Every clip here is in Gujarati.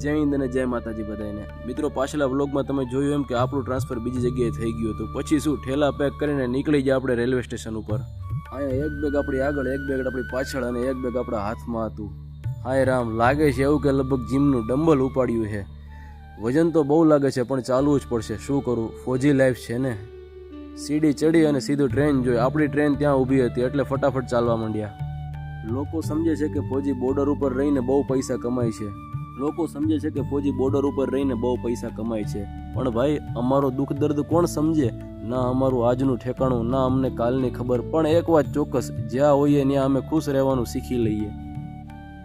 જય હિન્દ અને જય માતાજી બધાને મિત્રો, પાછલા વ્લોગમાં તમે જોયું એમ કે આપણું ટ્રાન્સફર બીજી જગ્યાએ થઈ ગયું હતું. પછી શું ઠેલા પેક કરીને નીકળી ગયા આપણે રેલવે સ્ટેશન ઉપર. અહીંયા એક બેગ આપણી આગળ, એક બેગ આપણી પાછળ અને એક બેગ આપણા હાથમાં હતું. હાય રામ, લાગે છે એવું કે લગભગ જીમનું ડમ્બલ ઉપાડ્યું છે. વજન તો બહુ લાગે છે પણ ચાલવું જ પડશે, શું કરું, ફોજી લાઈફ છે ને. સીડી ચડી અને સીધું ટ્રેન જોઈ. આપણી ટ્રેન ત્યાં ઊભી હતી એટલે ફટાફટ ચાલવા માંડ્યા. લોકો સમજે છે કે ફોજી બોર્ડર ઉપર રહીને બહુ પૈસા કમાય છે. પણ ભાઈ, અમારો દુઃખ દર્દ કોણ સમજે? ના અમારું આજનું ઠેકાણું, ના અમને કાલની ખબર. પણ એક વાત ચોક્કસ, જ્યાં હોઈએ ત્યાં અમે ખુશ રહેવાનું શીખી લઈએ.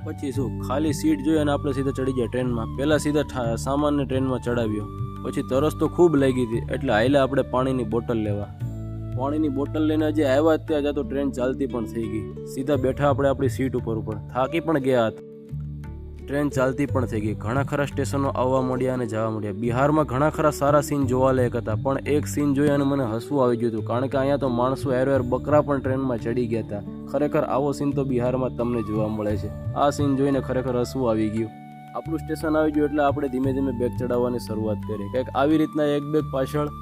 પછી શું, ખાલી સીટ જોઈ અને આપણે સીધા ચડી ગયા ટ્રેનમાં. પહેલાં સીધા સામાનને ટ્રેનમાં ચડાવ્યો. પછી તરસ તો ખૂબ લાગી હતી એટલે હાઈલા આપણે પાણીની બોટલ લેવા. પાણીની બોટલ લઈને હજી આવ્યા ત્યાં તો ટ્રેન ચાલતી પણ થઈ ગઈ. સીધા બેઠા આપણે આપણી સીટ ઉપર થાકી પણ ગયા હતા. ટ્રેન ચાલતી પણ થઈ ગઈ. ઘણા ખરા સ્ટેશનો આવવા મળ્યા અને જવા મળ્યા. બિહારમાં ઘણા ખરા સારા સીન જોવા લાયક હતા, પણ એક સીન જોઈ અને મને હસવું આવી ગયું હતું, કારણ કે અહીંયા તો માણસો હેર બકરા પણ ટ્રેનમાં ચડી ગયા હતા. ખરેખર આવો સીન તો બિહારમાં તમને જોવા મળે છે. આ સીન જોઈને ખરેખર હસવું આવી ગયું. આપણું સ્ટેશન આવી ગયું એટલે આપણે ધીમે ધીમે બેગ ચડાવવાની શરૂઆત કરી. કંઈક આવી રીતના એક બેગ પાછળ,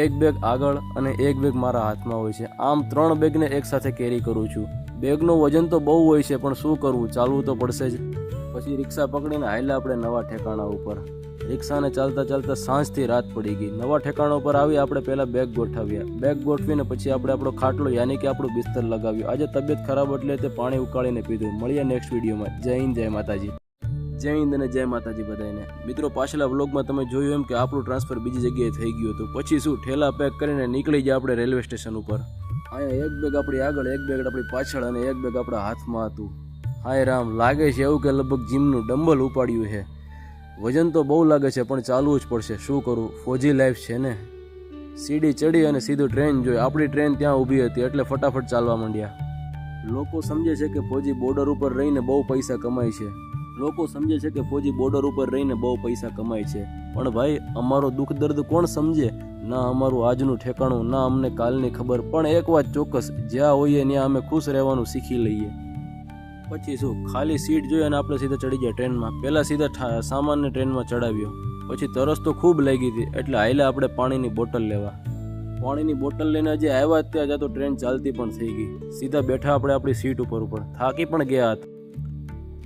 એક બેગ આગળ અને એક બેગ મારા હાથમાં હોય છે. આમ 3 બેગને એક સાથે કેરી કરું છું. બેગનું વજન તો બહુ હોય છે પણ શું કરવું, ચાલવું તો પડશે જ. પછી રિક્ષા પકડીને હાલ્યા આપણે નવા ઠેકાણા ઉપર. રિક્ષાને ચાલતા ચાલતા સાંજથી રાત પડી ગઈ. નવા ઠેકાણા ઉપર આવી આપણે પહેલાં બેગ ગોઠવ્યા. બેગ ગોઠવીને પછી આપણે આપણો ખાટલો યાની કે આપણું બિસ્તર લગાવ્યું. આજે તબિયત ખરાબ એટલે તે પાણી ઉકાળીને પીધું. મળીએ નેક્સ્ટ વિડીયોમાં. જય હિન્દ, જય માતાજી. જય હિન્દ અને જય માતાજી બધાને મિત્રો, પાછલા વ્લોગમાં તમે જોયું એમ કે આપણું ટ્રાન્સફર બીજી જગ્યાએ થઈ ગયું હતું. પછી શું ઠેલા પેક કરીને નીકળી ગયા આપણે રેલવે સ્ટેશન ઉપર. અહીંયા એક બેગ આપણી આગળ, એક બેગ આપણી પાછળ અને એક બેગ આપણા હાથમાં હતું. હાય રામ, લાગે છે એવું કે લગભગ જીમનું ડમ્બલ ઉપાડ્યું છે. વજન તો બહુ લાગે છે પણ ચાલવું જ પડશે, શું કરું, ફોજી લાઈફ છે ને. સીડી ચડી અને સીધું ટ્રેન જોઈ. આપણી ટ્રેન ત્યાં ઊભી હતી એટલે ફટાફટ ચાલવા માંડ્યા. લોકો સમજે છે કે ફોજી બોર્ડર ઉપર રહીને બહુ પૈસા કમાય છે. પણ ભાઈ, અમારો દુઃખ દર્દ કોણ સમજે? ના અમારું આજનું ઠેકાણું, ના અમને કાલની ખબર. પણ એક વાત ચોક્કસ, જ્યાં હોઈએ ત્યાં અમે ખુશ રહેવાનું શીખી લઈએ. પછી શું, ખાલી સીટ જોઈ અને આપણે સીધા ચડી ગયા ટ્રેનમાં. પહેલાં સીધા સામાનને ટ્રેનમાં ચડાવ્યો. પછી તરસ તો ખૂબ લાગી હતી એટલે હાઈલા આપણે પાણીની બોટલ લેવા. પાણીની બોટલ લઈને હજી આવ્યા ત્યાં તો ટ્રેન ચાલતી પણ થઈ ગઈ. સીધા બેઠા આપણે આપણી સીટ ઉપર થાકી પણ ગયા હતા.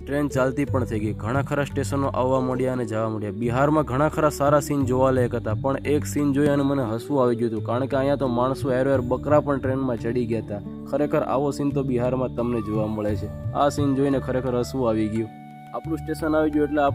ટ્રેન ચાલતી પણ થઈ ગઈ. ઘણા ખરા સ્ટેશનો આવવા મળ્યા અને જવા મળ્યા. બિહારમાં ઘણા ખરા સારા સીન જોવા લાયક હતા, પણ એક સીન જોઈ અને મને હસવું આવી ગયું હતું, કારણ કે અહીંયા તો માણસો હેર બકરા પણ ટ્રેનમાં ચડી ગયા હતા. ખરેખર આવો સીન તો બિહારમાં તમને જોવા મળે છે. આ સીન જોઈને ખરેખર હસવું આવી ગયું. આપણું સ્ટેશન આવી ગયું એટલે આપણે